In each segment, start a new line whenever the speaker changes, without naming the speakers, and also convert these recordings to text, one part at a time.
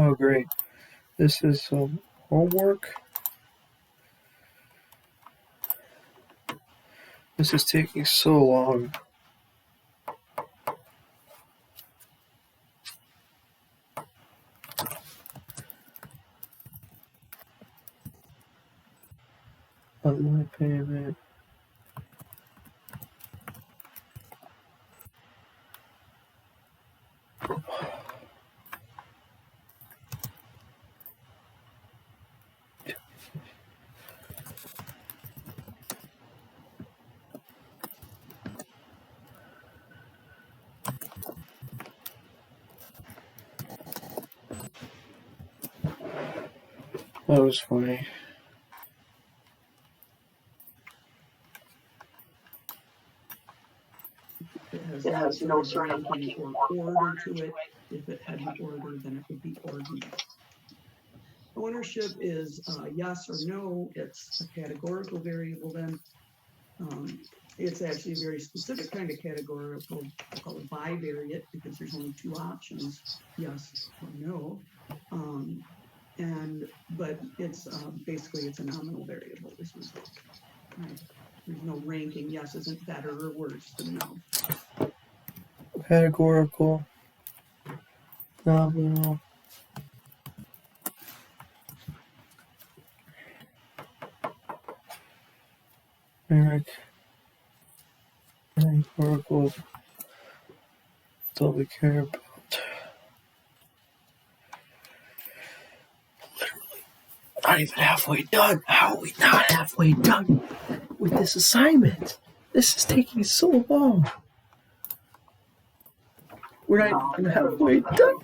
Oh, great. This is some homework. This is taking so long. Online payment. That was funny.
It has no sort of ranking or order to it. If it had an order, then it would be ordinal. Ownership is yes or no. It's a categorical variable then. It's actually a very specific kind of categorical. I call it bivariate because there's only two options, yes or no. But it's basically it's a nominal variable, this result. Right? There's no ranking. Yes isn't better or worse than no.
Categorical. Nominal. Numeric. Categorical. That's all we care about. Literally not even halfway done. How are we not halfway done with this assignment? This is taking so long. We're not even halfway done.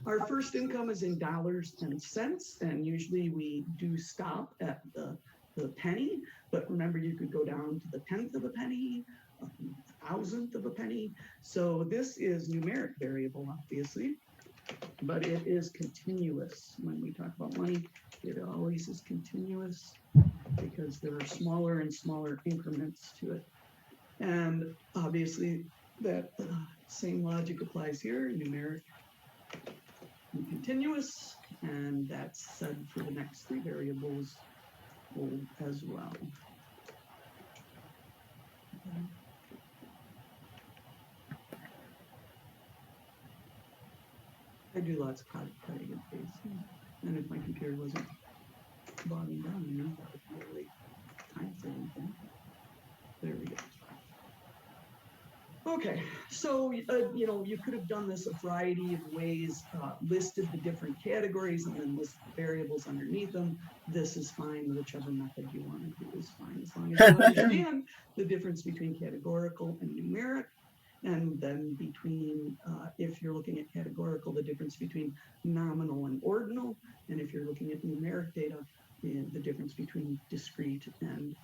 Our first income is in dollars and cents, and usually we do stop at the penny, but remember you could go down to the tenth of a penny, a thousandth of a penny. So this is numeric variable, obviously, but it is continuous. When we talk about money, it always is continuous because there are smaller and smaller increments to it. And obviously that same logic applies here, numeric and continuous, and that's said for the next three variables as well. I do lots of cutting and pasting, and if my computer wasn't bogging down, that would be really time-saving thing. There we go. Okay, so you could have done this a variety of ways, listed the different categories and then listed the variables underneath them. This is fine, whichever method you want to do is fine, as long as you understand the difference between categorical and numeric, and then between, if you're looking at categorical, the difference between nominal and ordinal, and if you're looking at numeric data, the difference between discrete and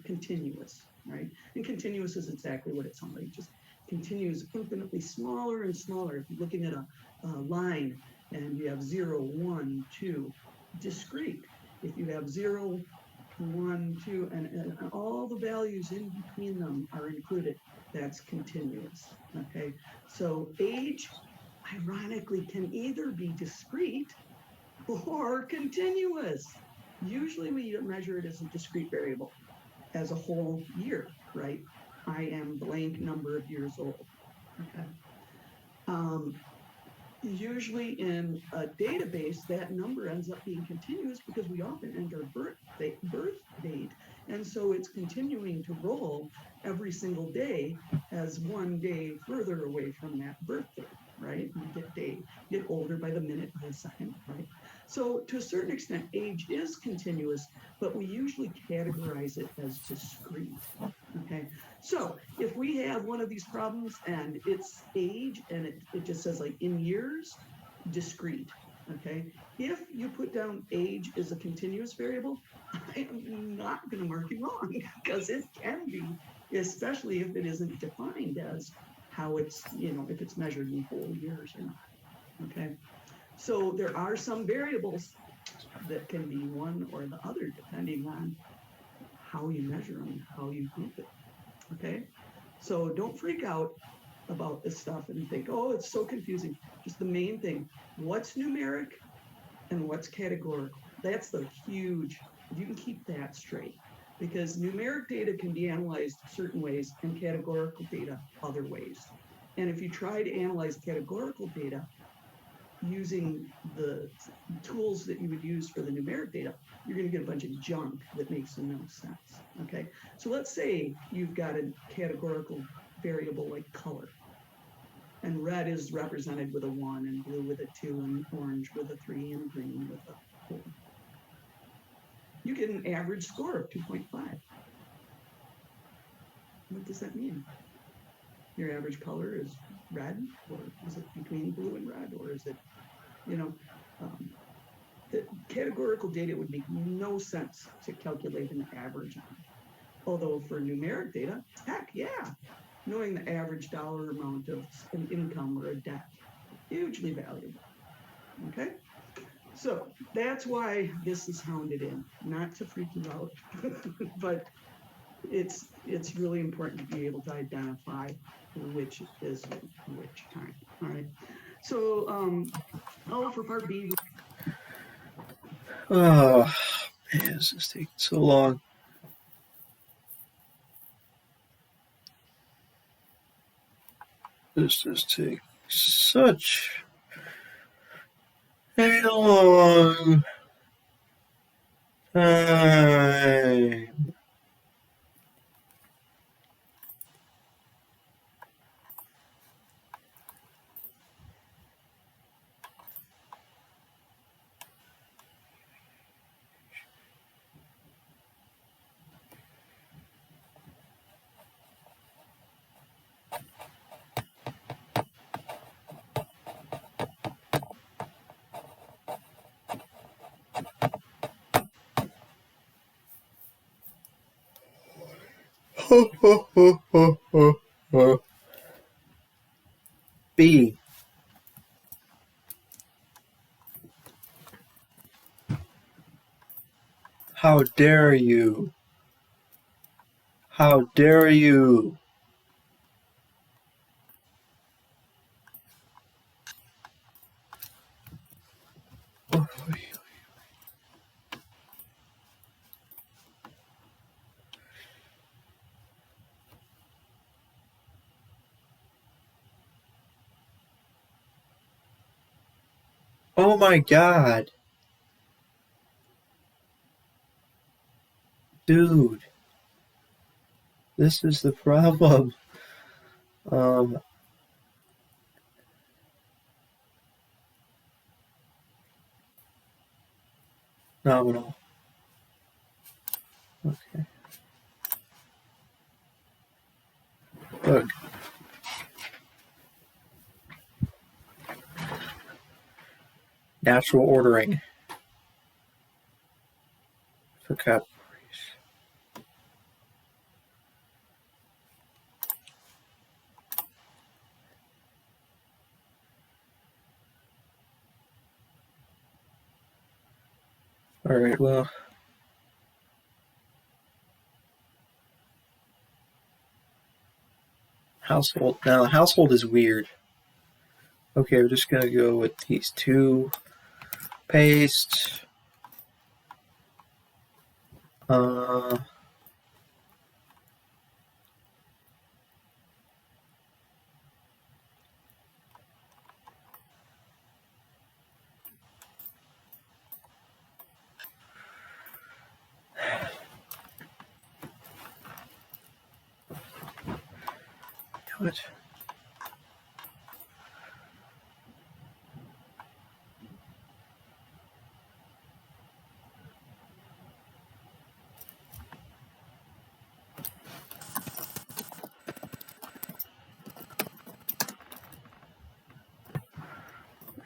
continuous, right? And continuous is exactly what it sounds like. Just continues infinitely smaller and smaller. If you're looking at a line and you have 0, 1, 2, discrete. If you have 0, 1, 2, and all the values in between them are included, that's continuous, okay? So age, ironically, can either be discrete or continuous. Usually we measure it as a discrete variable, as a whole year, right? I am blank number of years old, okay? Usually in a database, that number ends up being continuous because we often enter birth date. And so it's continuing to roll every single day as one day further away from that birth date, right? You get older by the minute, by the second, right? So to a certain extent, age is continuous, but we usually categorize it as discrete, okay? So if we have one of these problems and it's age and it just says like in years, discrete, okay? If you put down age as a continuous variable, I am not going to mark you wrong because it can be, especially if it isn't defined as how it's, if it's measured in whole years or not, okay? So there are some variables that can be one or the other depending on how you measure them, how you group it, okay? So don't freak out. about this stuff and think, oh, it's so confusing. Just the main thing, what's numeric and what's categorical? That's the huge, if you can keep that straight, because numeric data can be analyzed certain ways and categorical data other ways. And if you try to analyze categorical data using the tools that you would use for the numeric data, you're going to get a bunch of junk that makes no sense. Okay, so let's say you've got a categorical variable like color, and red is represented with a 1, and blue with a 2, and orange with a 3, and green with a 4. You get an average score of 2.5. What does that mean? Your average color is red, or is it between blue and red, or is it, the categorical data would make no sense to calculate an average on. Although for numeric data, heck yeah, knowing the average dollar amount of an income or a debt, hugely valuable. Okay, so that's why this is hounded in, not to freak you out, but it's really important to be able to identify which is which time. All right, so for part B.
Oh man, this is taking so long. This is taking such a long time. B. How dare you? How dare you? Oh my god. Dude. This is the problem. Nominal. Okay. Look. Natural ordering. For categories. Alright, well. Household. Now, household is weird. Okay, we're just gonna go with these two. Paste. Do it.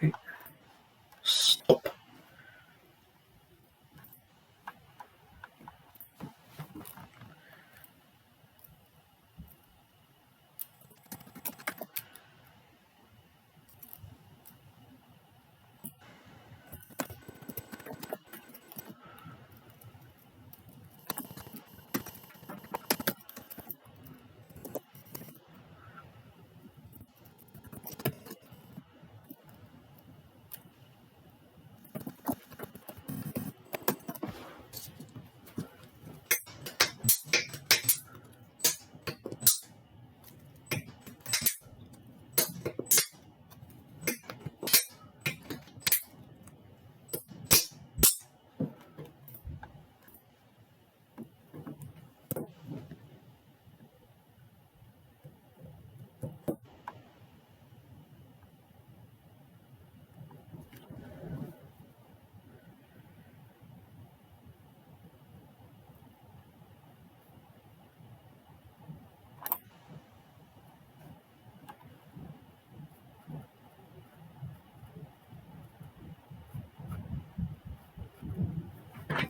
Wait. Stop.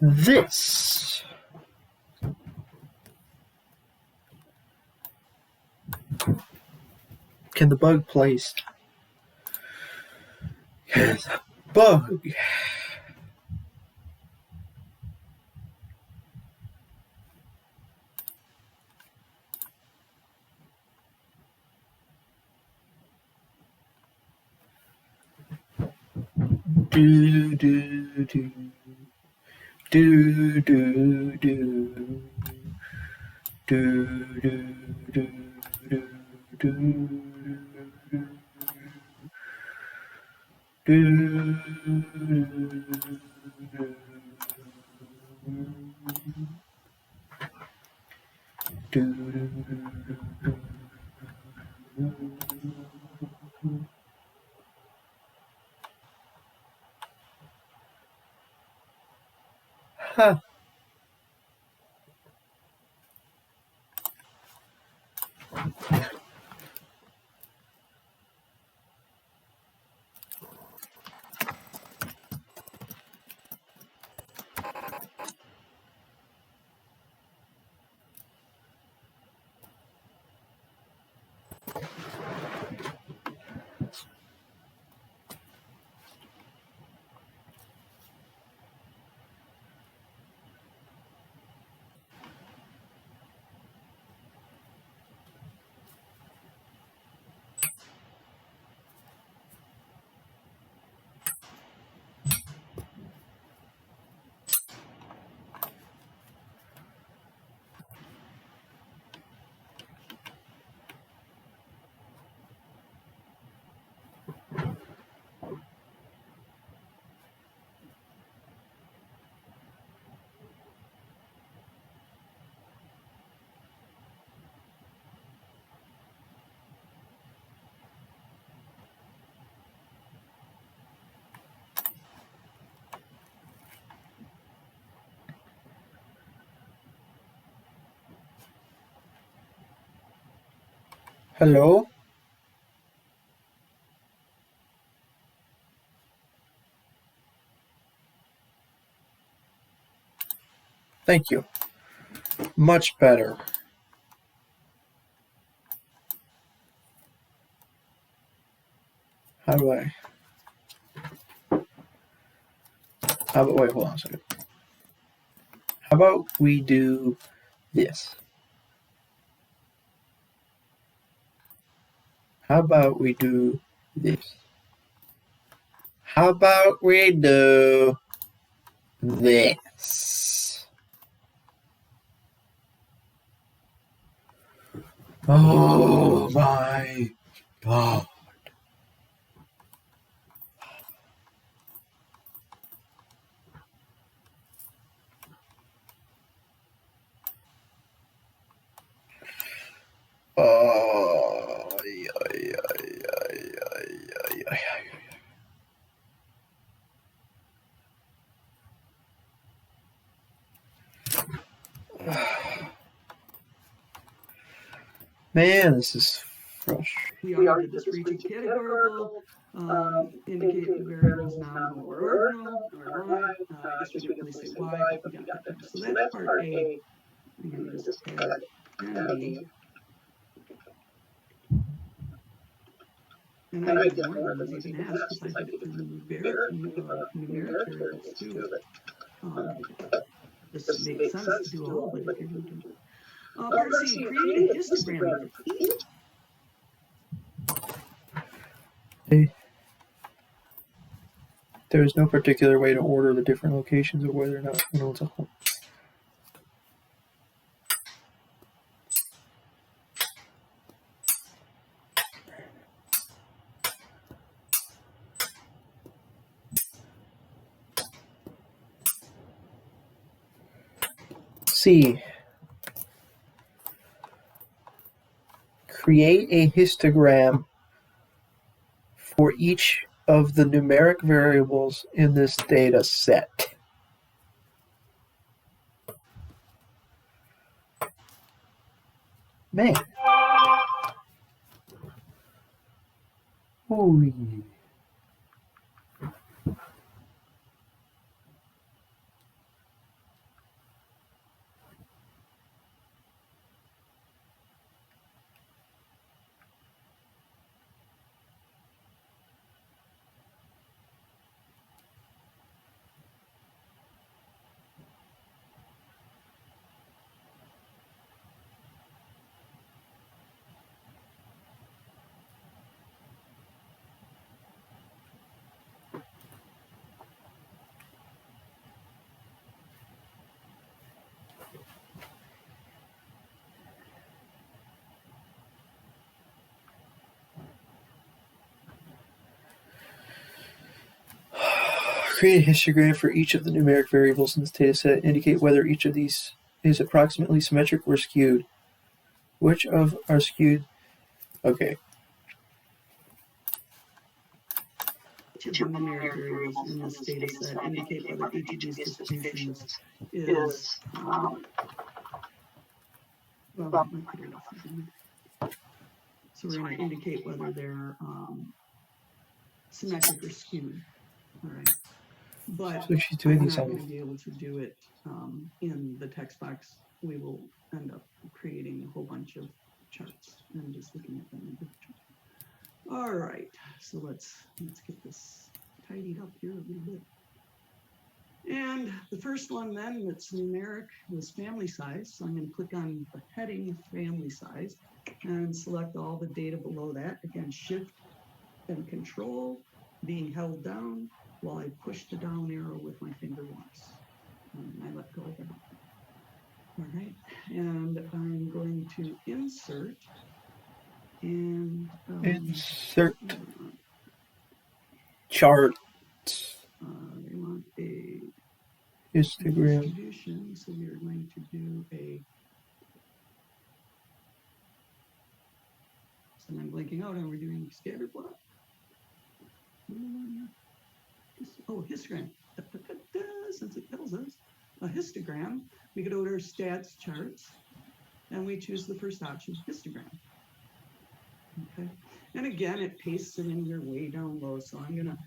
This can the bug place? Can the bug? Do do do do do do do do do do Huh. Hello? Thank you. Much better. How do I? Wait, hold on a second. How about we do this? How about we do this? How about we do this? Oh my God. Oh, man, this is frustrating.
We already did this reaching categorical, indicate the variables now more ordinal, or right. I guess we didn't really say why, but we got that done. So that's part A. I'm gonna just add B. And I did more than was even asked because I did it for numeric variables too. This makes sense to do all of it if you're going to do it. Part C, create a histogram of each.
There is no particular way to order the different locations of whether or not it's a home. C. Create a histogram for each of the numeric variables in this data set. Man. Ooh. Create a histogram for each of the numeric variables in this data set. Indicate whether each of these is approximately symmetric or skewed. Which of are skewed? Okay.
Each of the numeric variables in this data set indicate whether each of these distributions is, well, so we're going to indicate whether they're symmetric or skewed. All right. But
So she's doing
I'm
these
not
on
going to be able to do it in the text box. We will end up creating a whole bunch of charts and just looking at them individually. All right, so let's get this tidied up here a little bit. And the first one then that's numeric was family size. So I'm going to click on the heading family size and select all the data below that. Again, Shift and Control being held down while I push the down arrow with my finger once. And I let go of it. All right, and I'm going to insert and
insert chart.
They want a
Histogram.
distribution, so we are going to do a. So I'm blinking out, and we're doing scatter plot. Oh, histogram. Since it tells us a histogram, we go to our stats charts, and we choose the first option, histogram. Okay, and again, it pastes it in here way down low, so I'm gonna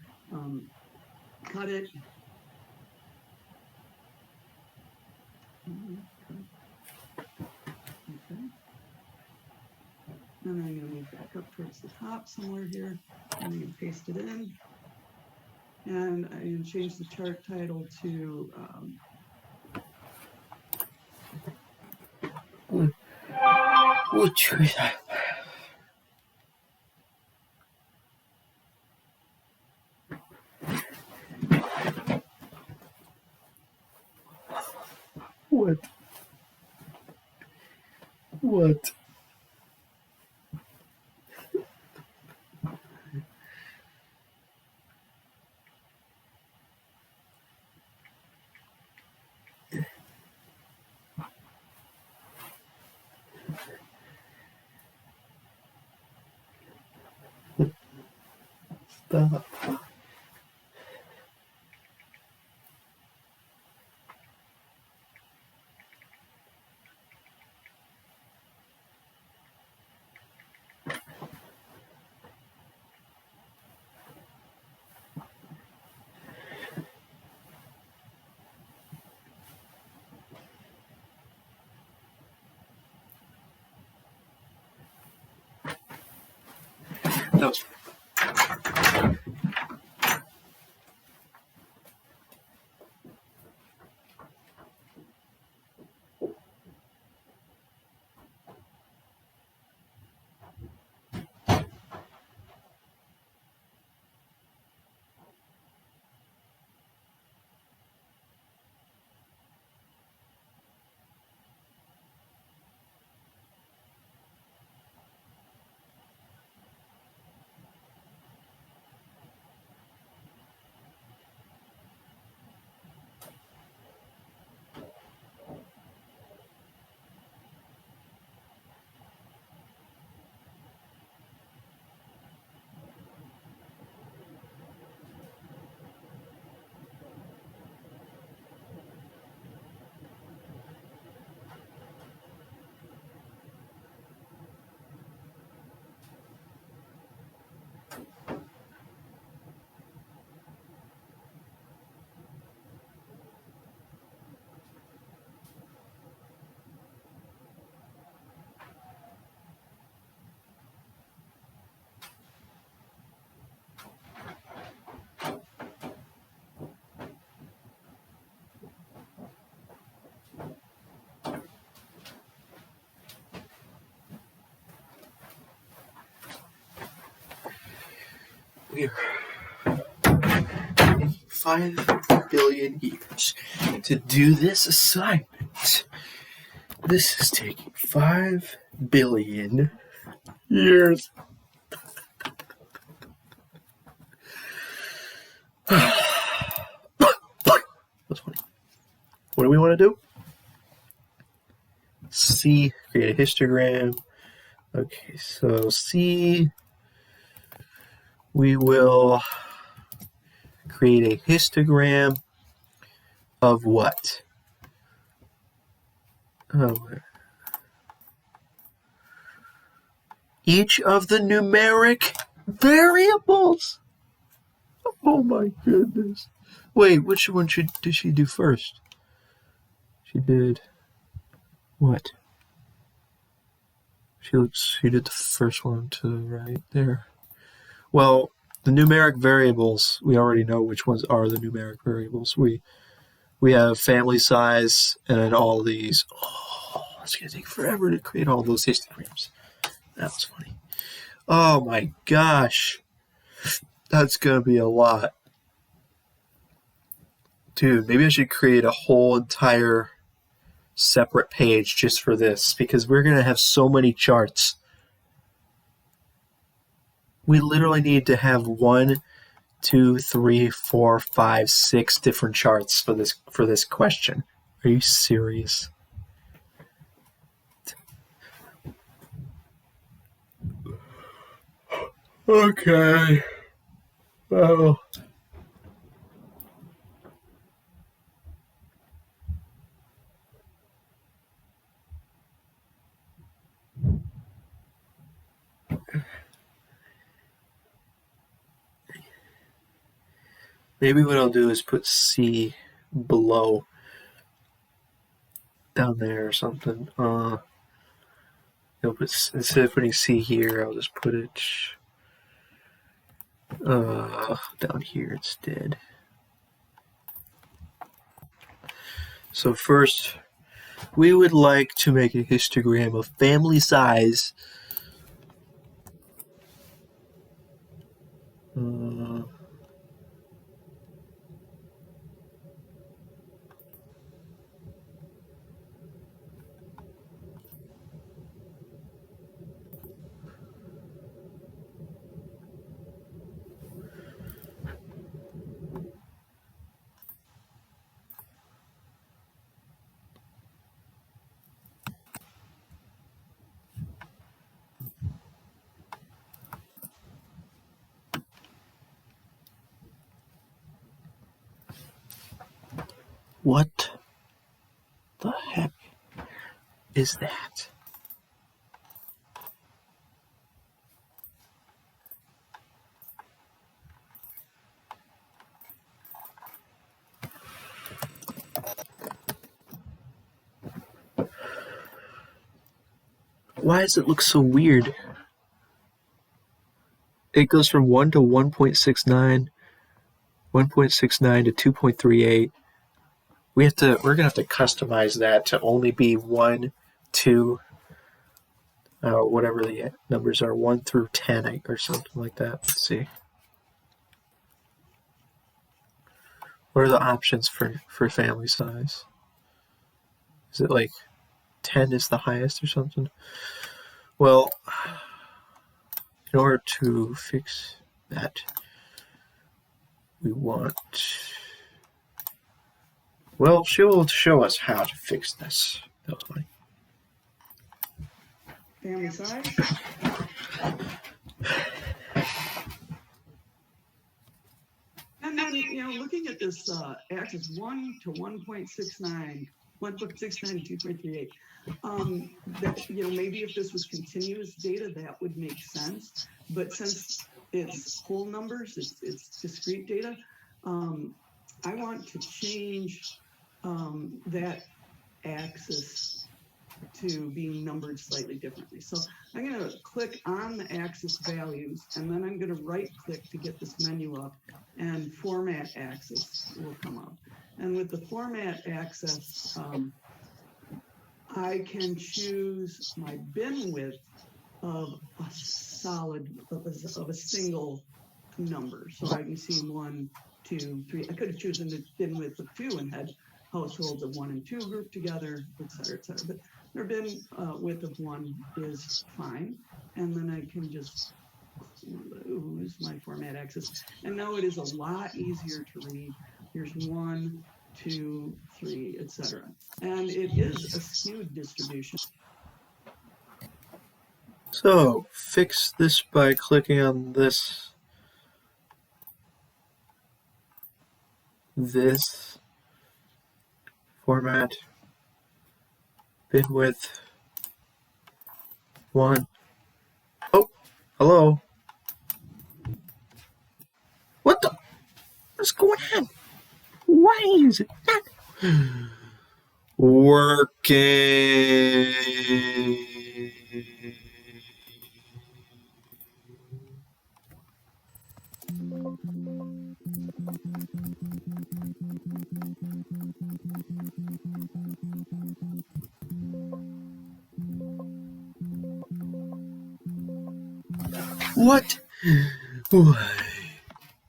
cut it. Okay. And I'm going to move back up towards the top somewhere here. I'm going to paste it in. And I'm going to change the chart title to
Which what? What? Stop. That was We are 5 billion years to do this assignment. This is taking 5 billion years. That's funny. What do we want to do? C, create a histogram. Okay, so C, we will create a histogram of what? Oh, each of the numeric variables. Oh my goodness. Wait, which one did she do first? She did what? She did the first one to the right there. Well, the numeric variables, we already know which ones are the numeric variables. We have family size and then all these. Oh, it's going to take forever to create all those histograms. That was funny. Oh my gosh. That's going to be a lot. Dude, maybe I should create a whole entire separate page just for this because we're going to have so many charts. We literally need to have 1, 2, 3, 4, 5, 6 different charts for this question. Are you serious? Okay. Well. Maybe what I'll do is put C below down there or something. Instead of putting C here, I'll just put it down here instead. So first, we would like to make a histogram of family size. What the heck is that? Why does it look so weird? It goes from 1 to 1.69, 1.69 to 2.38. We're gonna have to customize that to only be 1, 2, whatever the numbers are, 1 through 10 or something like that. Let's see. What are the options for family size? Is it like 10 is the highest or something? Well, in order to fix that, we want... Well, she will show us how to fix this. That was funny.
Family size. And then, looking at this axis 1 to 1.69, 1.69 to 2.38, that, maybe if this was continuous data, that would make sense. But since it's whole numbers, it's discrete data, I want to change that axis to being numbered slightly differently. So I'm going to click on the axis values, and then I'm going to right click to get this menu up, and format axis will come up. And with the format axis, I can choose my bin width of a solid, of a single number. So I can see 1, 2, 3. I could have chosen to bin width of 2 and had households of 1 and 2 grouped together, et cetera, et cetera. But their bin width of 1 is fine. And then I can just close my format access. And now it is a lot easier to read. Here's 1, 2, 3, et cetera. And it is a skewed distribution.
So fix this by clicking on this format, bin width 1. Oh, hello. What the? What's going on? Why is it not working? What?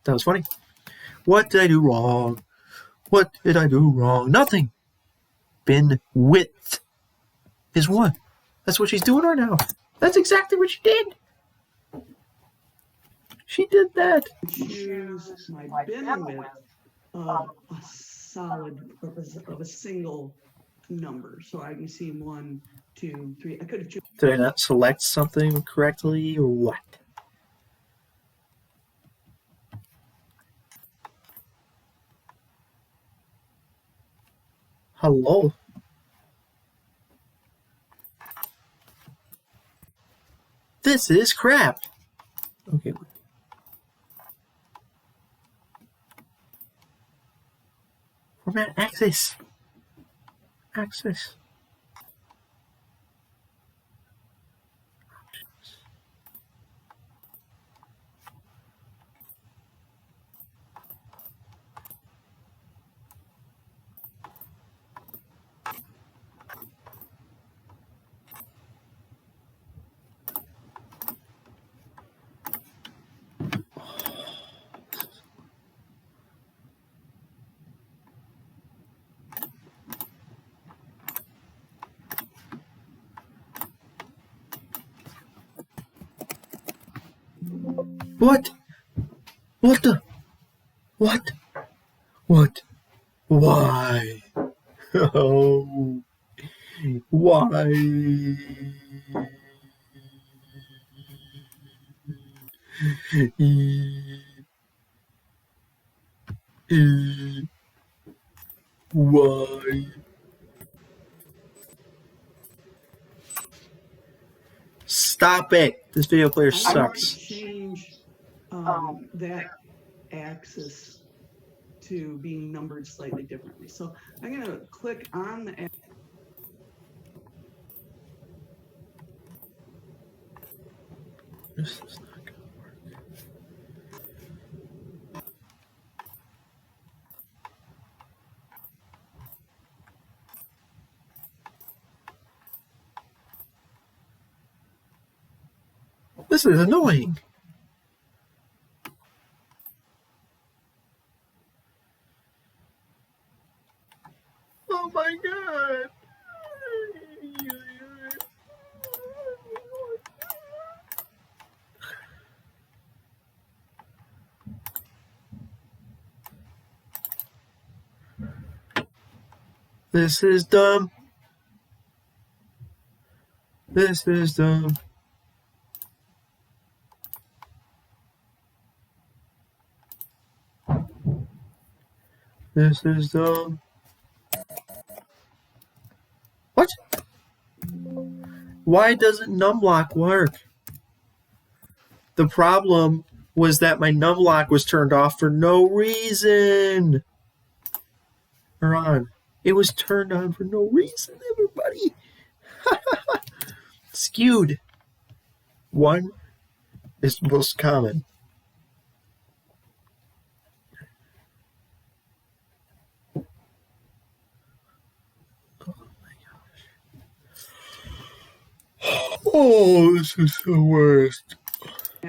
That was funny. What did I do wrong? What did I do wrong? Nothing. Bin width is 1. That's what she's doing right now. That's exactly what she did. She did that.
Choose my bin width of a solid, of a single number. So I can see 1, 2, 3. I could have chosen.
Did I not select something correctly or what? Hello? This is crap. Okay. Format access. Access. What? What the? What? What? Why? Oh. Why? Why? Stop it! This video player
I want to
sucks.
change that axis to being numbered slightly differently. So I'm going to click on the.
This is not gonna work. This is annoying. Oh my god. This is dumb. This is dumb. This is dumb. What? Why doesn't numlock work? The problem was that my numlock was turned off for no reason. Or on. It was turned on for no reason, everybody. Skewed. 1 is most common. Oh, this is the worst.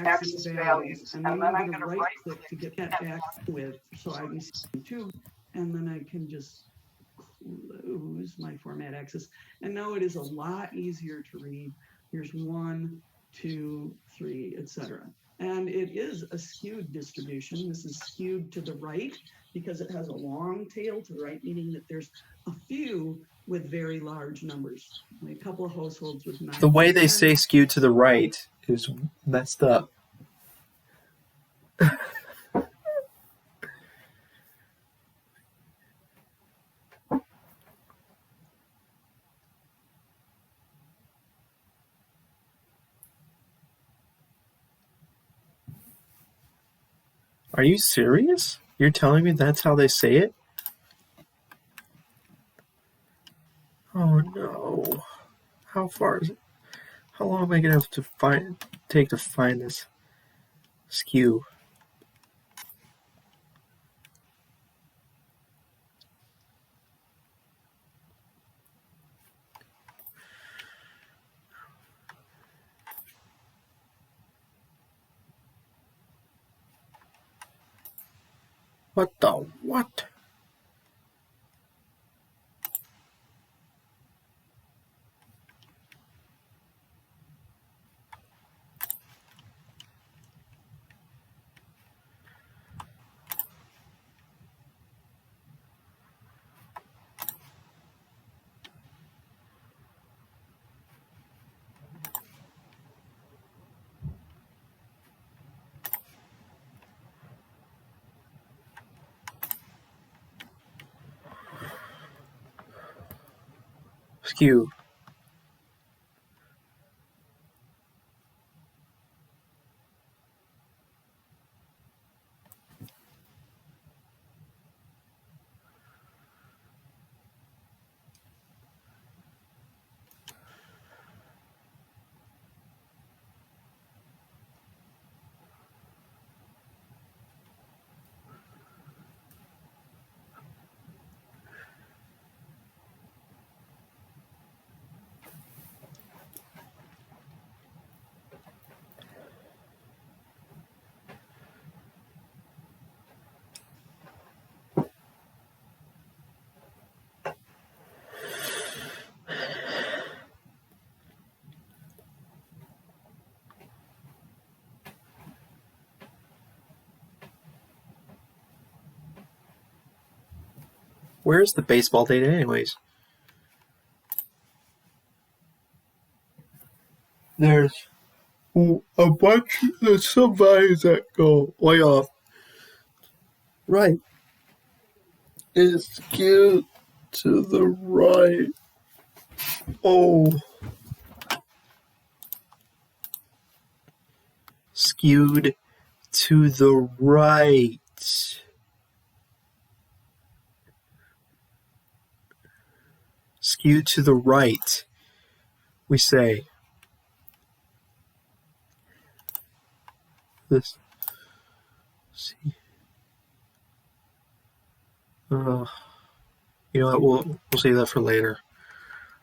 axis values, and then I'm going to right click to get that back with, so I can see two, and then I can just close my format axis. And now it is a lot easier to read. Here's 1, 2, 3, etc. And it is a skewed distribution. This is skewed to the right because it has a long tail to the right, meaning that there's a few with very large numbers. Like a couple of households with 9.
The way they say skewed to the right is messed up. Are you serious? You're telling me that's how they say it? Oh no. How far is it? How long am I gonna have to take to find this skew? What the what? Skew. Where's the baseball data anyways? There's a bunch, there's some values that go way off. Right. It's skewed to the right. Oh. Skewed to the right. Skewed to the right, we say. This. See. You know what? We'll save that for later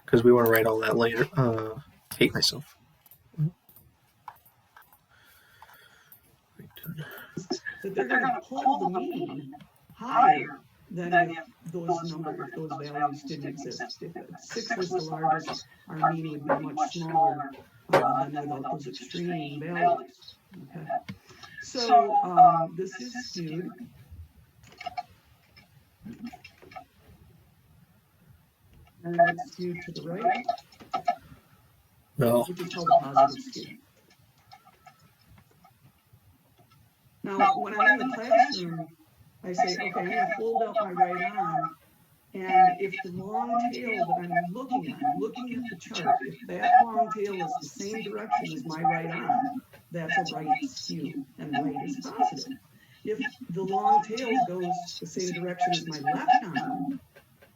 because we want to write all that later. Hate myself.
That they're going to pull the mean higher than if those values didn't exist. If 6 was the largest, our mean would be much smaller than without those extreme values. Okay. So this is skewed. And it's skewed to the right.
No.
Which is called a positive skew. Now, when I'm in the classroom, I say, okay, I'm going to hold out my right arm, and if the long tail that I'm looking at the chart, if that long tail is the same direction as my right arm, that's a right skew, and right is positive. If the long tail goes the same direction as my left arm,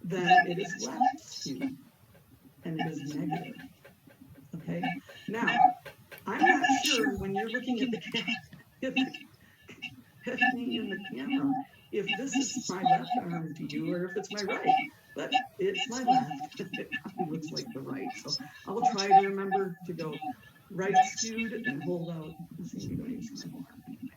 then it is left skew, and it is negative. Okay? Now, I'm not sure when you're looking at me in the camera, if this is my left arm to you or if it's my right, but it's my left. It looks like the right. So I'll try to remember to go right skewed and hold out. See, you don't even see my homework anyway.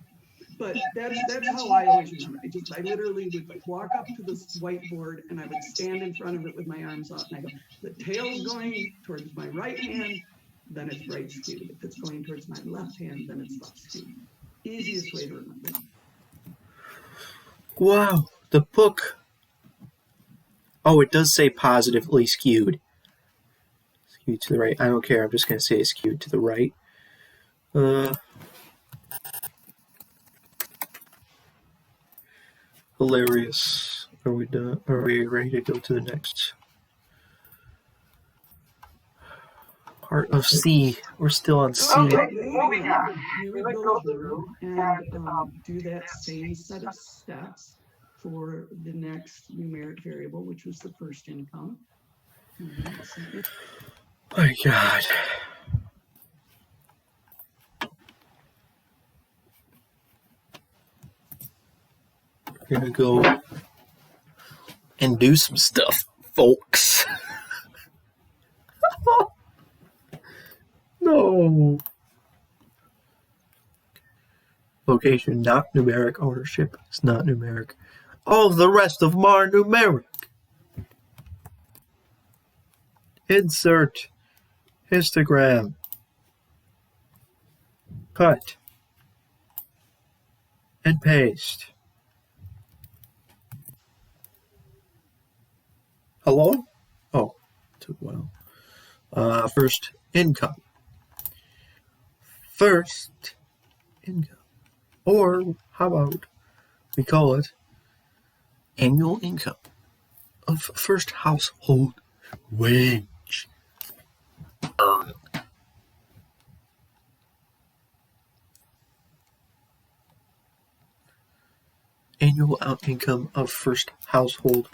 But that's how I always remember. I literally would like walk up to this whiteboard and I would stand in front of it with my arms out and I go, the tail's going towards my right hand, then it's right skewed. If it's going towards my left hand, then it's left skewed. Easiest way to remember.
Wow, the book. Oh, it does say positively skewed. Skewed to the right. I don't care. I'm just going to say skewed to the right. Hilarious. Are we done? Are we ready to go to the next part of C? We're still on C.
Okay, moving on. We would go through and do that same set of steps for the next numeric variable, which was the first income.
My God. We're going to go and do some stuff, folks. No. Location, not numeric. Ownership is not numeric. All the rest of them are numeric. Insert histogram. Cut. And paste. Hello? Oh, took a while. First income. First income. Or how about we call it annual income of first household wage earned. Annual income of first household.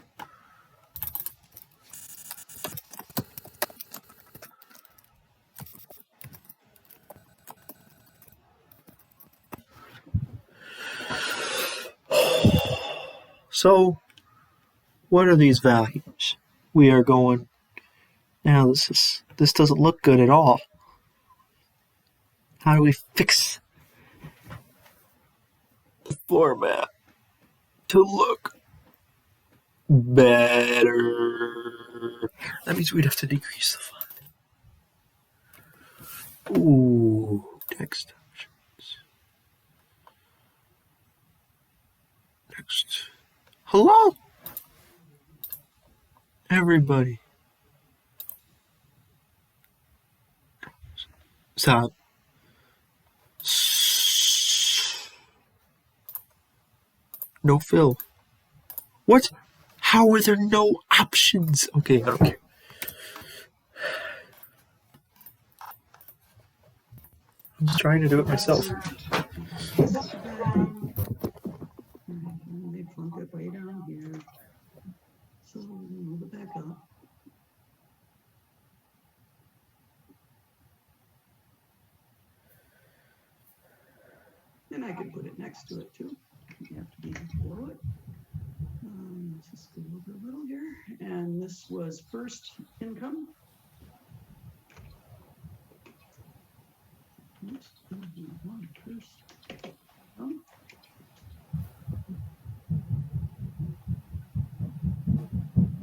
So, what are these values? We are going. Now this doesn't look good at all. How do we fix the format to look better? That means we'd have to decrease the font. Ooh, text options. Next. Hello, everybody. Stop. No fill. What? How are there no options? Okay, I don't care. I'm just trying to do it myself.
They plunk it way down here. So we'll move it back up. And I could put it next to it too. You have to be below it. Let's just go over a little here. And this was first income. Oops, first income.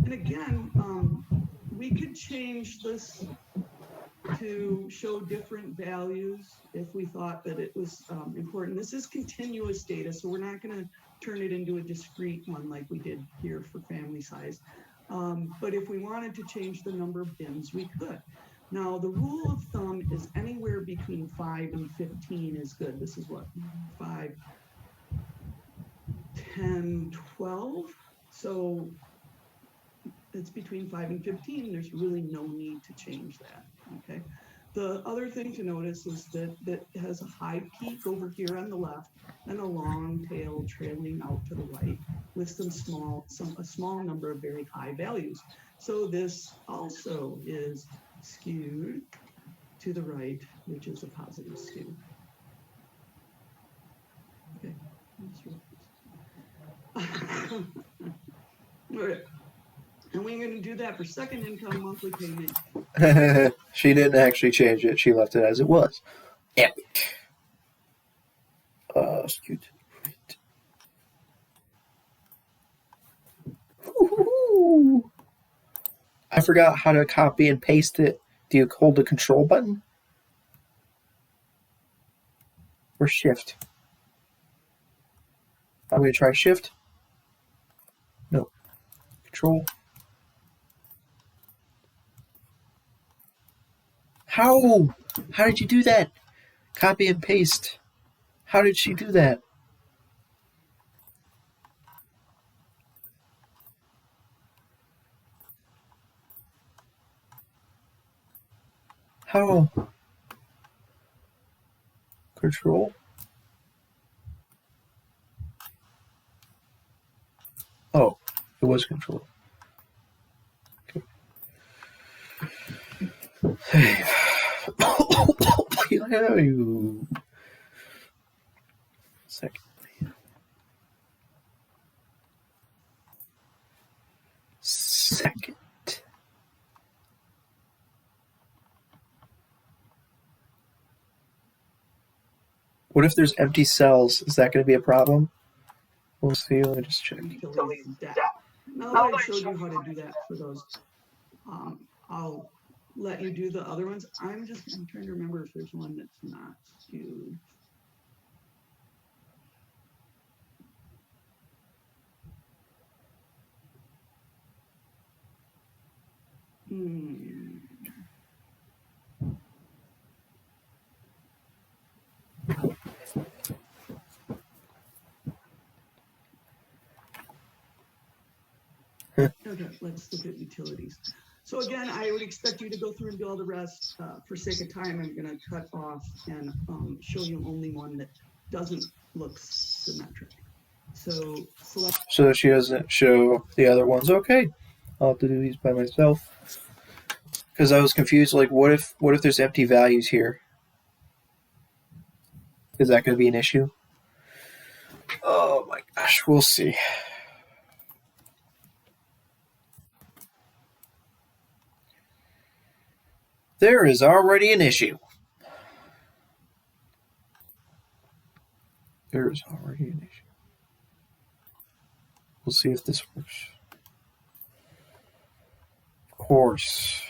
And again, we could change this to show different values if we thought that it was important. This is continuous data, so we're not going to turn it into a discrete one like we did here for family size. But if we wanted to change the number of bins, we could. Now, the rule of thumb is anywhere between 5 and 15 is good. This is what, 5, 10, 12. So it's between 5 and 15. There's really no need to change that. Okay. The other thing to notice is that it has a high peak over here on the left and a long tail trailing out to the right with a small number of very high values. So this also is skewed to the right, which is a positive skew. Okay. All right. And we're going to do that for second income monthly payment
She didn't actually change it. She left it as it was. Epic. Scoot. Ooh. I forgot how to copy and paste it. Do you hold the control button? Or shift? I'm going to try shift. No. Control. How? How did you do that? Copy and paste. How did she do that? How? Control? Oh, it was control. Okay. Second. Second. What if there's empty cells? Is that going to be a problem? We'll see. Let me just check.
Utilities deck. Now that I've showed you how to do that for those, I'll let you do the other ones. I'm trying to remember if there's one that's not skewed. Okay, let's look at utilities. So again, I would expect you to go through and do all the rest. For sake of time, I'm going to cut off and show you only one that doesn't look symmetric. So select.
So she doesn't show the other ones. Okay, I'll have to do these by myself. Because I was confused. Like, what if there's empty values here? Is that going to be an issue? Oh my gosh, we'll see. There is already an issue. There is already an issue. We'll see if this works. Of course.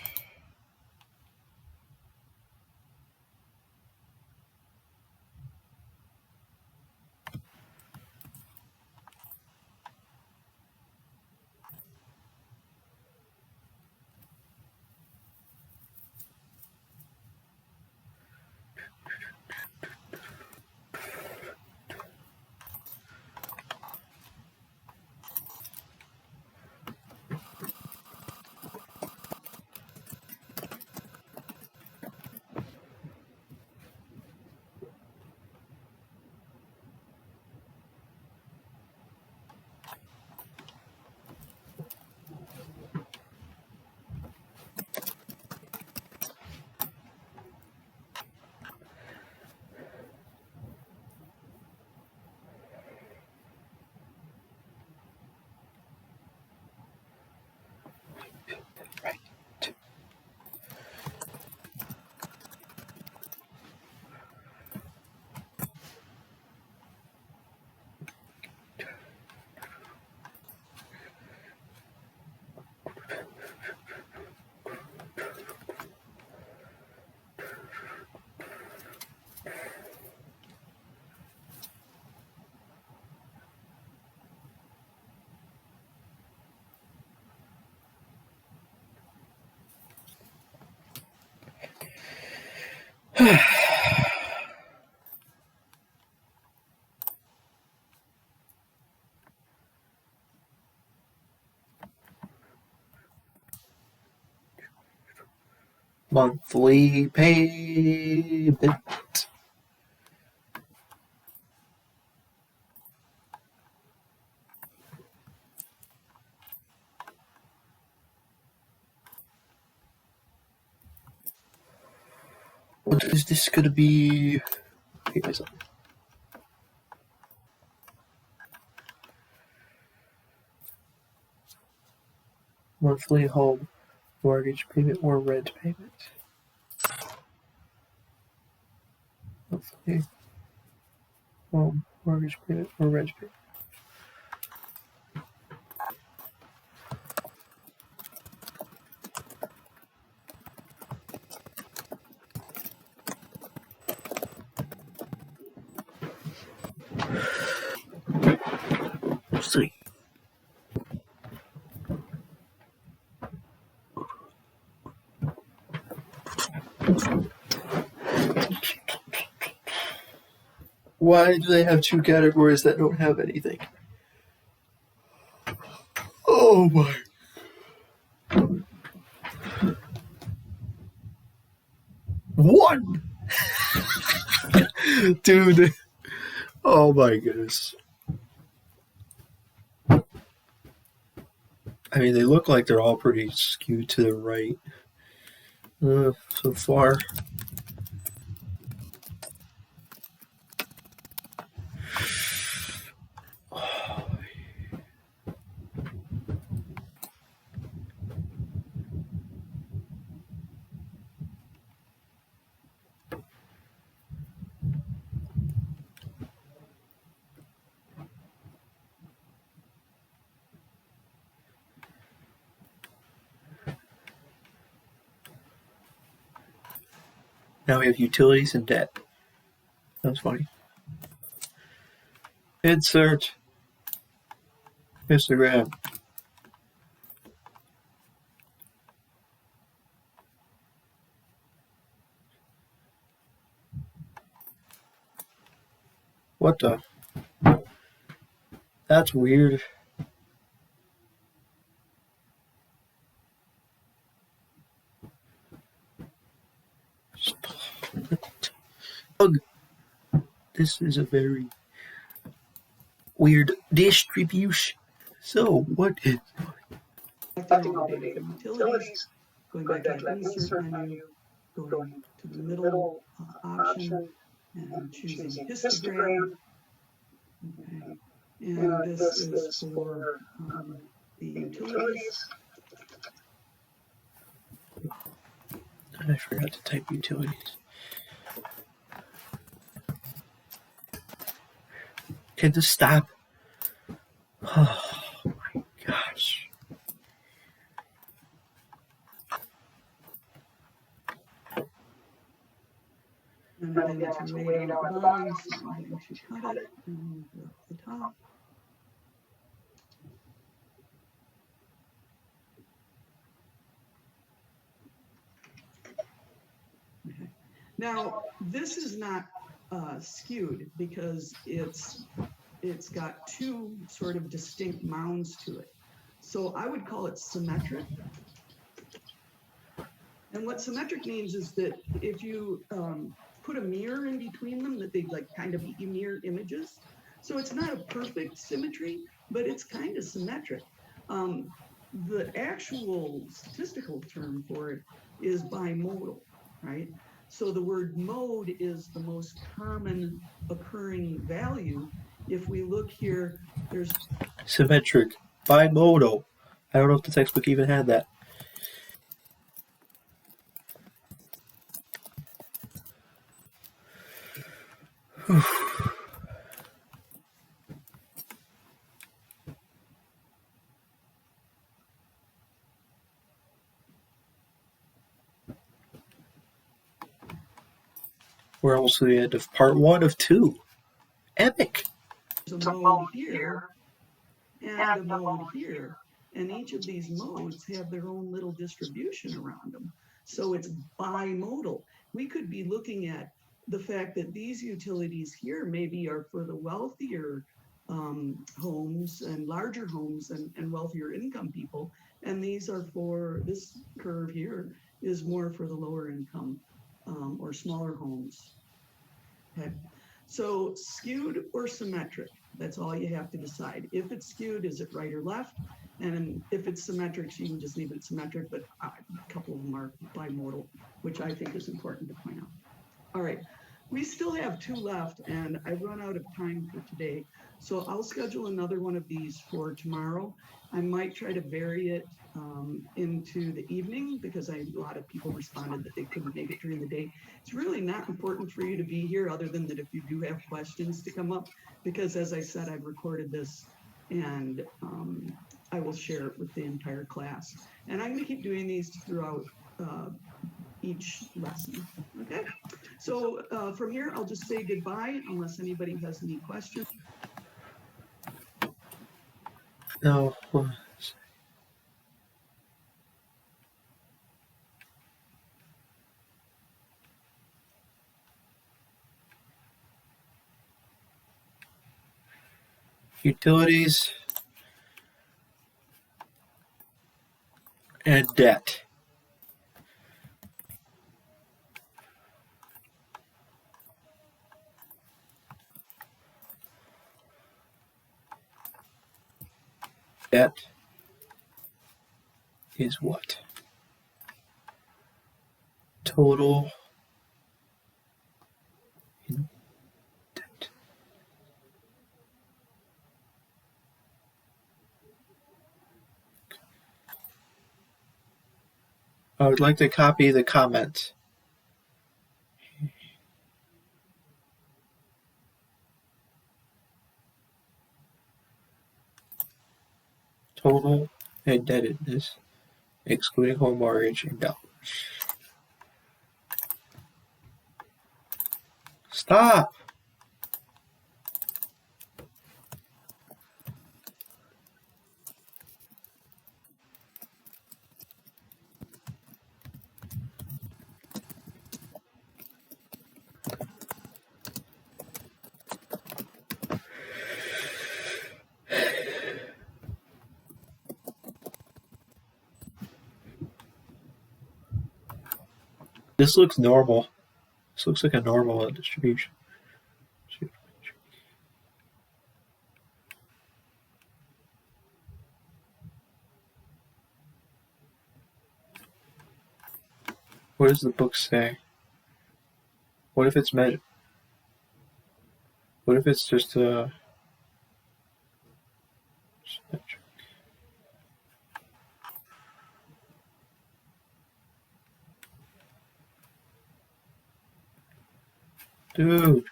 Right. Monthly payment. What is this gonna be? Here's a monthly home mortgage payment or rent payment. Monthly home mortgage payment or rent payment. See. Why do they have two categories that don't have anything? Oh my. One! Dude. Oh my goodness. I mean, they look like they're all pretty skewed to the right so far. Now we have utilities and debt. That's funny. Insert Instagram. What the? That's weird. This is a very weird distribution. So, what is
Selecting all the data from utilities, going back to that insert menu, going to the middle option and choosing histogram. Okay. And this is for the utilities.
I forgot to type utilities. Can this stop? Oh my gosh.
And I'm going to wait on the bottom, so I'm going to cut it and move it up the top. Okay. Now, this is not skewed because it's got two sort of distinct mounds to it. So I would call it symmetric. And what symmetric means is that if you put a mirror in between them, that they like kind of be mirror images. So it's not a perfect symmetry, but it's kind of symmetric. The actual statistical term for it is bimodal, right? So the word mode is the most common occurring value. If we look here, there's
Symmetric. Bimodal. I don't know if the textbook even had that. We're almost to the end of part 1 of 2. Epic.
a mode here and a mode here. And each of these modes have their own little distribution around them. So it's bimodal. We could be looking at the fact that these utilities here maybe are for the wealthier homes and larger homes and wealthier income people. And these are for, this curve here is more for the lower income or smaller homes. Okay. So skewed or symmetric, that's all you have to decide. If it's skewed, is it right or left? And if it's symmetric, so you can just leave it symmetric, but a couple of them are bimodal, which I think is important to point out. All right, We still have 2 left, and I've run out of time for today. So I'll schedule another one of these for tomorrow. I might try to vary it into the evening because a lot of people responded that they couldn't make it during the day. It's really not important for you to be here other than that if you do have questions to come up, because as I said, I've recorded this and I will share it with the entire class. And I'm going to keep doing these throughout each lesson. Okay, so from here, I'll just say goodbye unless anybody has any questions.
No. Utilities and debt. Debt is what? Total in debt. I would like to copy the comment. Total indebtedness, excluding home mortgage in dollars. Stop! This looks normal. This looks like a normal distribution. What does the book say? What if it's measured? What if it's just a symmetric? Dude.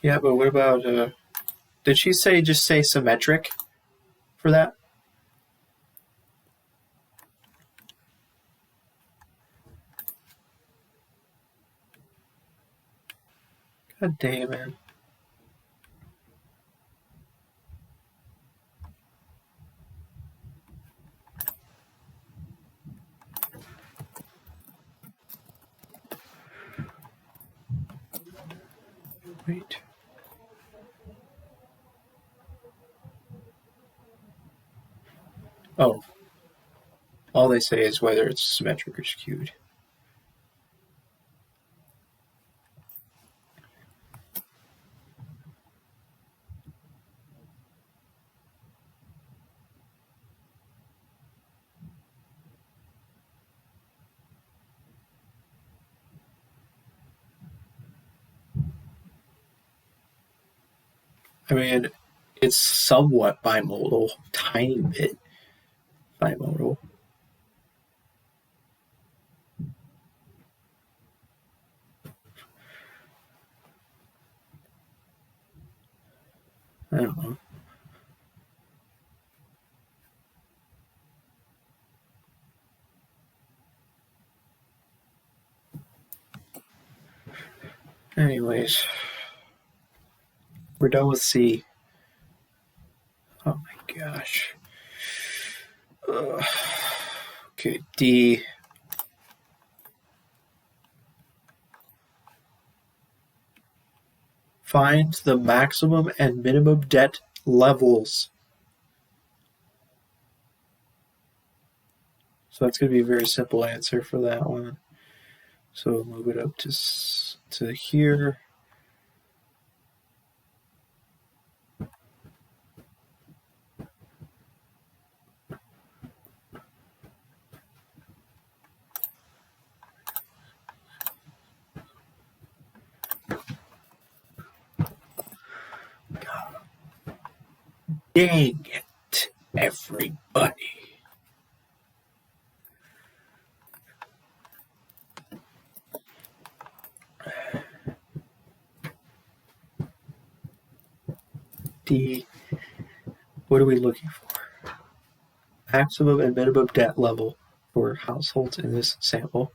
Yeah, but what about did she say just say symmetric for that? God damn, man. Wait. Oh. All they say is whether it's symmetric or skewed. I mean, it's somewhat bimodal, tiny bit bimodal. I don't know. Anyways, we're done with C. Oh my gosh. Okay, D. Find the maximum and minimum debt levels. So that's going to be a very simple answer for that one. So we'll move it up to here. Dang it, everybody. What are we looking for? Maximum and minimum debt level for households in this sample.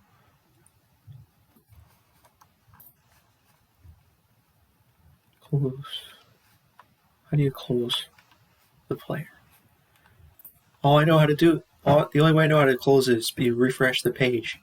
Close. How do you close the player? All I know how to do, the only way I know how to close it is to refresh the page.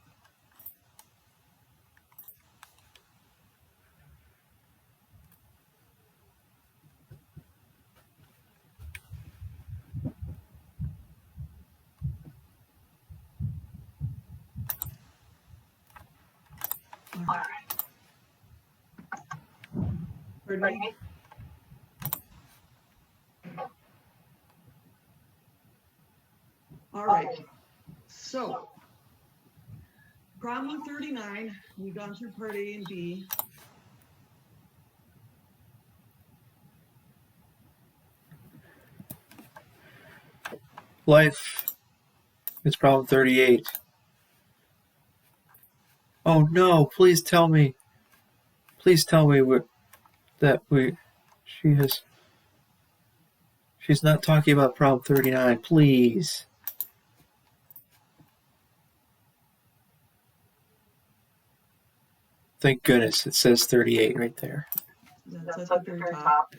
Pardon me? All right. So, problem 39, we've gone through part A and B.
Life. It's problem 38. Oh no, please tell me. Please tell me she's not talking about problem 39, please. Thank goodness it says 38 right there.
That's at the very top.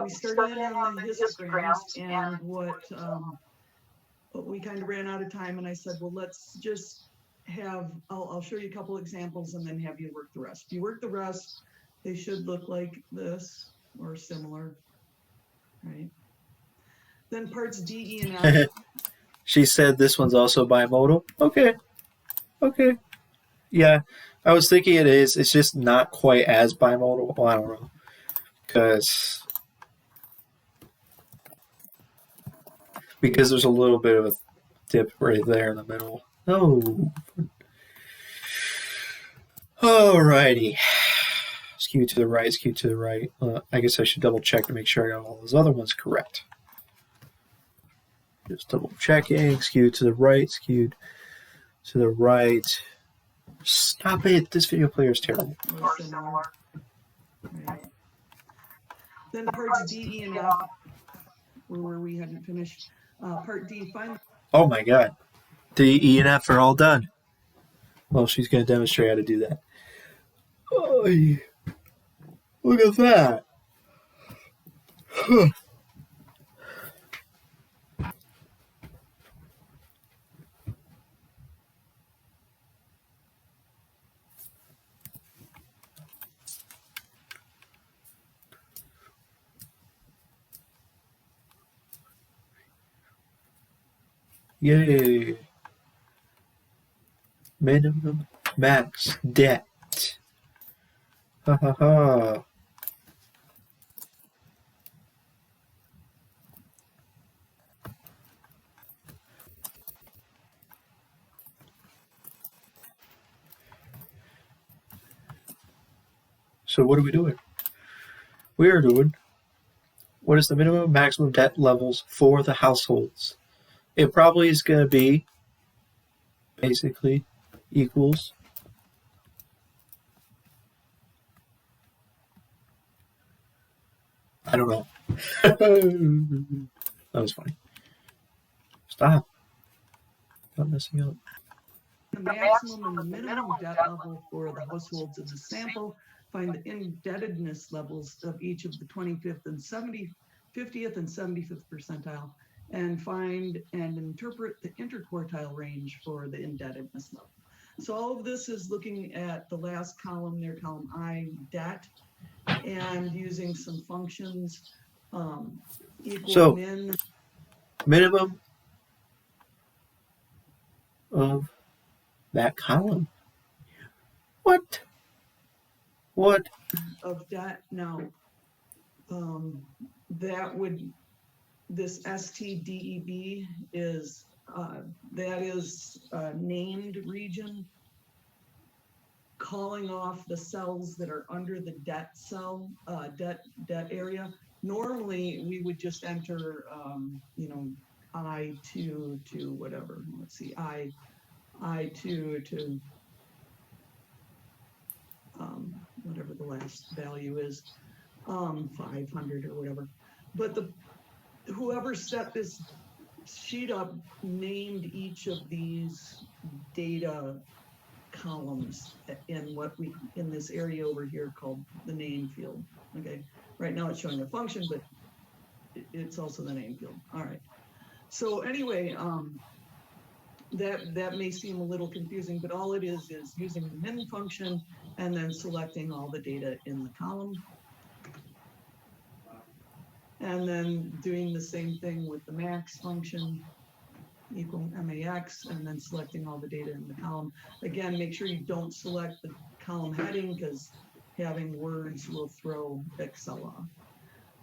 We started in on the histograms, and what we kind of ran out of time, and I said, well, let's just have, I'll show you a couple examples and then have you work the rest. If you work the rest, they should look like this or similar, right? Then parts D, E, and F.
She said this one's also bimodal. Okay. Yeah, I was thinking it is. It's just not quite as bimodal. Well, I don't know. Because there's a little bit of a dip right there in the middle. Oh. Alrighty. Skew to the right, skew to the right. I guess I should double check to make sure I got all those other ones correct. Just double checking. Skew to the right, skewed to the right. Stop it. This video player is terrible.
Or similar. Right. Then parts D, E, and F were where we hadn't finished. Part D, find.
Oh my god. D, E, and F are all done. Well, she's going to demonstrate how to do that. Oh, look at that. Yay. Minimum max debt. Ha ha ha. So what are we doing? We are doing what is the minimum and maximum debt levels for the households. It probably is going to be basically equals I don't know. That was funny. Stop. Stop messing up.
The maximum and the minimum debt level for the households in the sample. Find the indebtedness levels of each of the 25th and 50th and 75th percentile, and find and interpret the interquartile range for the indebtedness level. So all of this is looking at the last column there, column I, debt, and using some functions, equal min.
Minimum of that column. What?
Of debt. Now, that would, this STDEB is, that is a named region calling off the cells that are under the debt cell, debt area. normally we would just enter, you know, I2 to whatever, let's see, I2 to whatever the last value is, 500 or whatever. But whoever set this sheet up named each of these data columns in in this area over here called the name field. Okay, right now it's showing a function, but it's also the name field. All right. So anyway, that may seem a little confusing, but all it is using the min function and then selecting all the data in the column. And then doing the same thing with the max function, equal max, and then selecting all the data in the column. Again, make sure you don't select the column heading because having words will throw Excel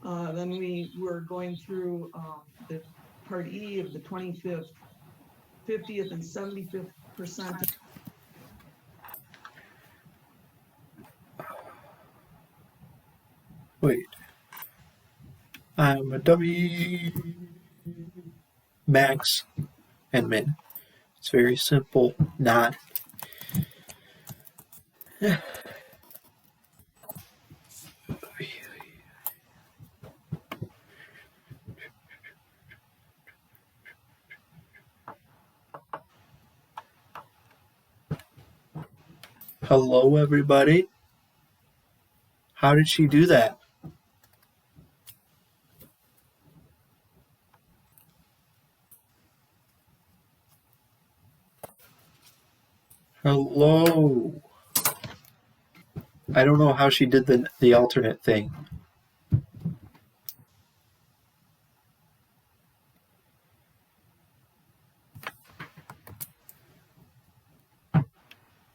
off. Then we were going through the part E of the 25th, 50th, and 75th percent.
Wait. I'm a dummy. Max and min. It's very simple. Not. Hello, everybody. How did she do that? Hello. I don't know how she did the alternate thing.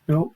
Nope.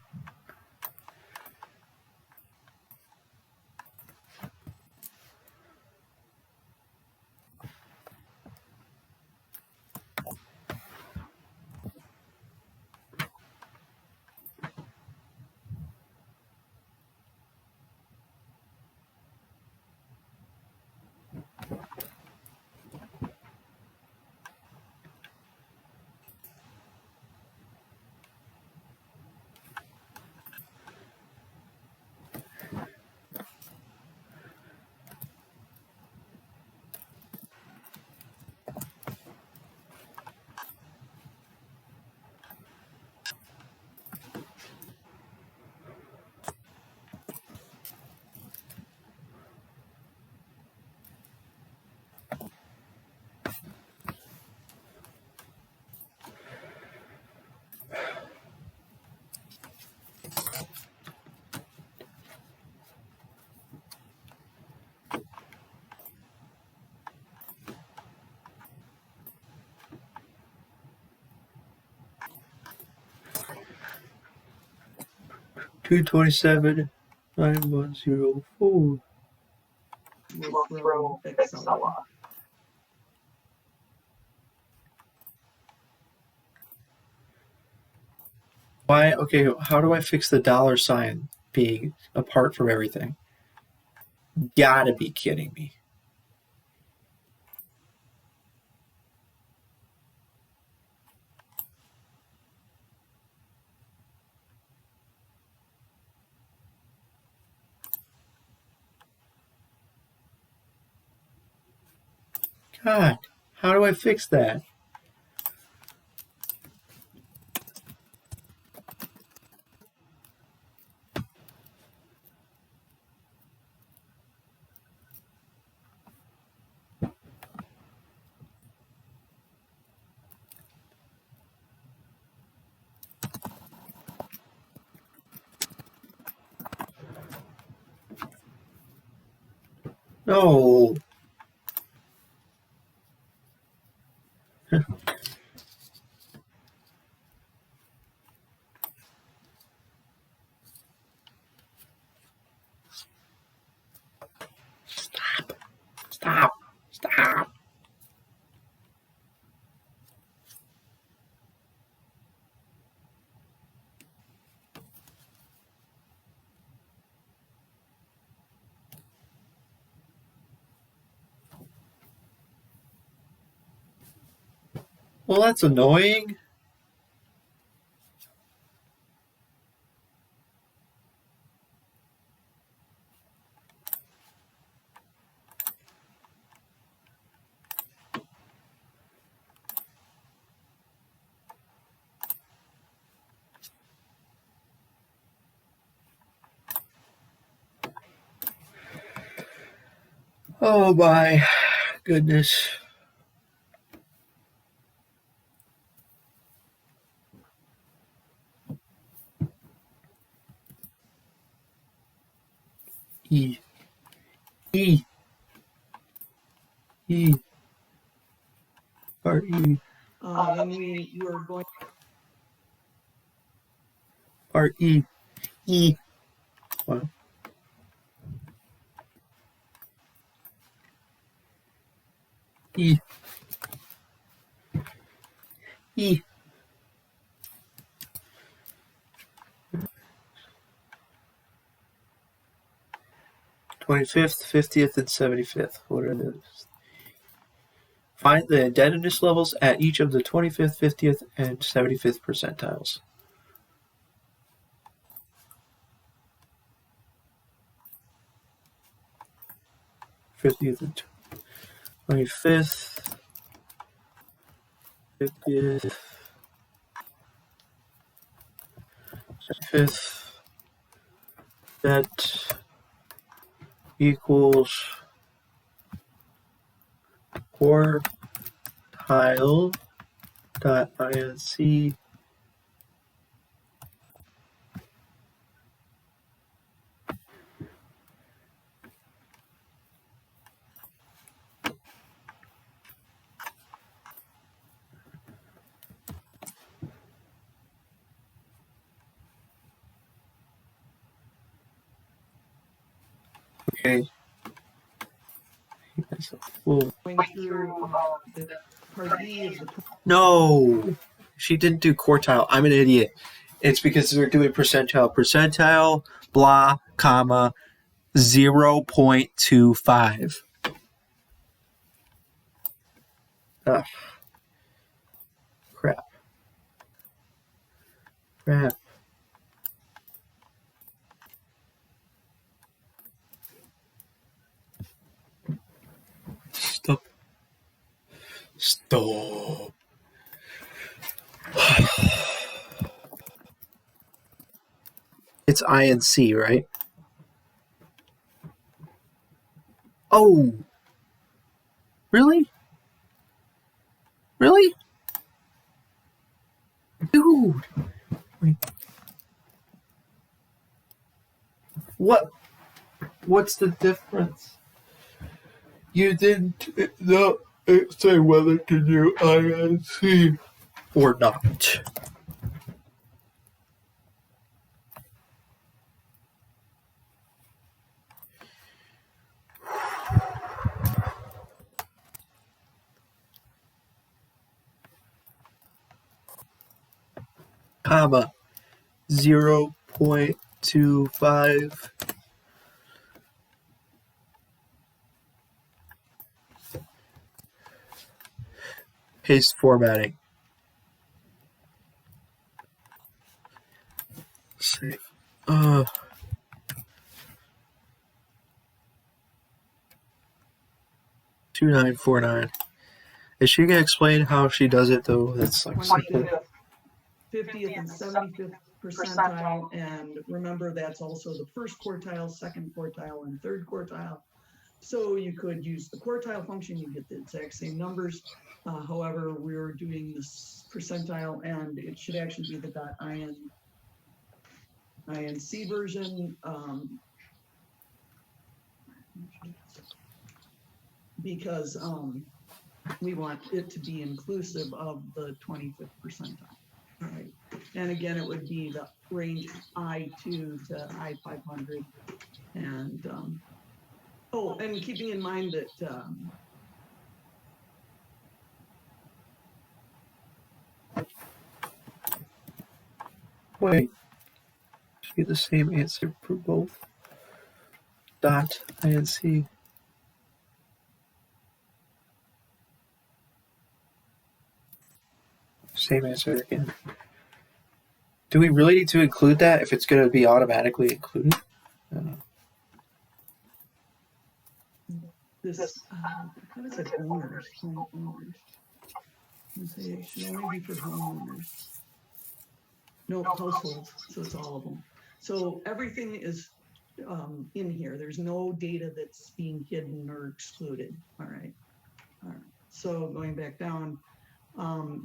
$227 9104.
Will throw Excel off.
Why? Okay, how do I fix the $sign being apart from everything? Gotta be kidding me. God, how do I fix that? No. Stop. Stop. Well, that's annoying. Oh my goodness. E. E. E. R. E.
Then we were going
R. E. E. Wow. E. E. 25th, 50th, and 75th. What are those? Find the indebtedness levels at each of the 25th, 50th, and 75th percentiles. '50th and 25th, 50th, 75th. That equals quartile.inc Okay.
through the part E of the
No, she didn't do quartile. I'm an idiot. It's because they're doing percentile. Percentile, blah, comma, 0.25. Ah, crap. Crap. Stop. Stop. It's INC, right? Oh. Really? Really? Dude. Wait. What's the difference? You didn't not say whether to do INC or not. Comma 0.25. Paste formatting. Save. 2949. Is she gonna explain how she does it though? That's like simple.
50th and 75th percentile, and remember that's also the first quartile, second quartile, and third quartile. So you could use the quartile function, you get the exact same numbers. However, we're doing this percentile, and it should actually be the .inc version, because we want it to be inclusive of the 25th percentile. All right, and again, it would be the range I2 to I500, and and keeping in mind that
Wait. Should get the same answer for both. .inc. Same answer again. Do we really need to include that if it's going to be automatically included?
This, how does it owners, homeowners? Say it should only be for homeowners. No, households, so it's all of them. So everything is in here. There's no data that's being hidden or excluded. All right. So going back down,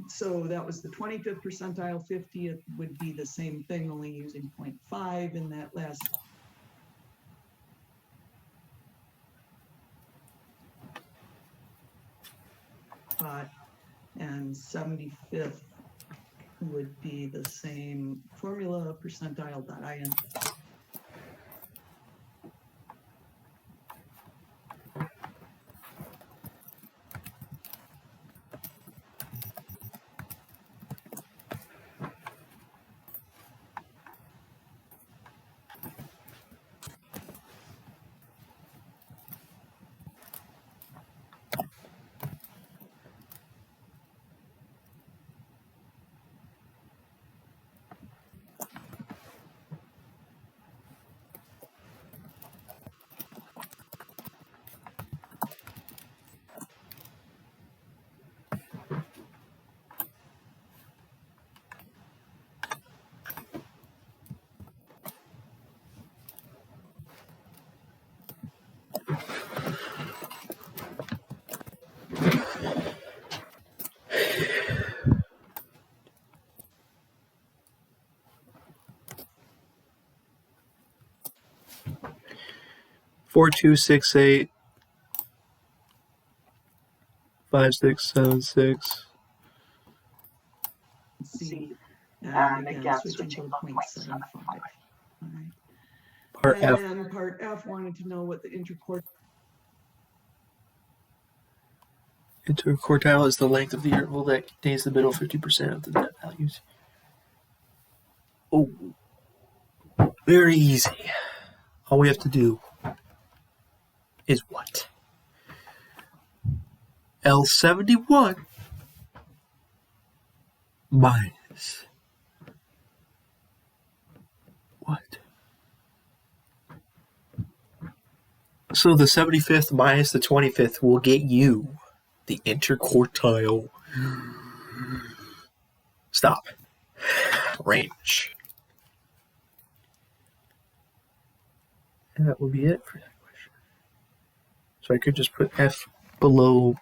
so that was the 25th percentile, 50th would be the same thing, only using 0.5 in that last. And 75th would be the same formula, percentile.in.
Four, 2, 6, 8, 5, 6, 7, 6.
C. And again, switching to 0.75. All right.
Part F.
And part F wanted to know what the
Interquartile is the length of the interval that contains the middle 50% of the net values. Oh, very easy. All we have to do is what? L71 minus what? So the 75th minus the 25th will get you the interquartile stop range. And that will be it for that question. So I could just put F below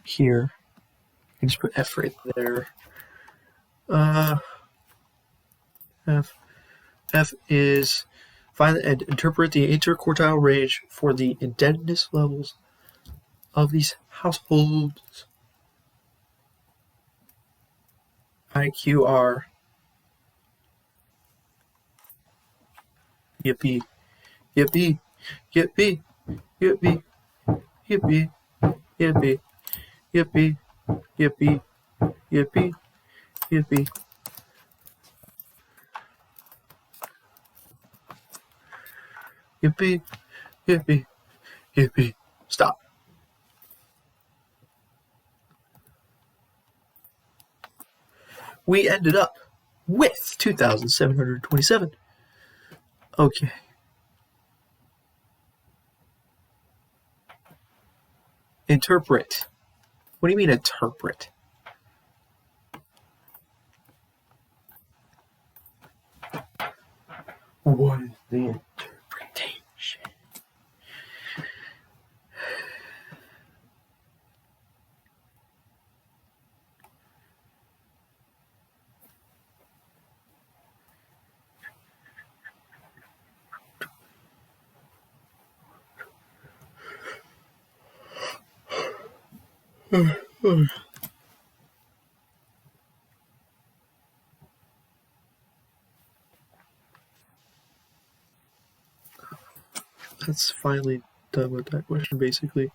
here. I can just put F right there. F is find and interpret the interquartile range for the indebtedness levels of these households. IQR. Yippee. Yippee. Yippee. Yippee. Yippee. Yippee. Yippee. Yippee. Yippee. Yippee. Yippee. Yippee. Yippee. Stop. We ended up with 2,727. Okay. Interpret. What do you mean interpret? What is the interpretation? That's finally done with that question, basically.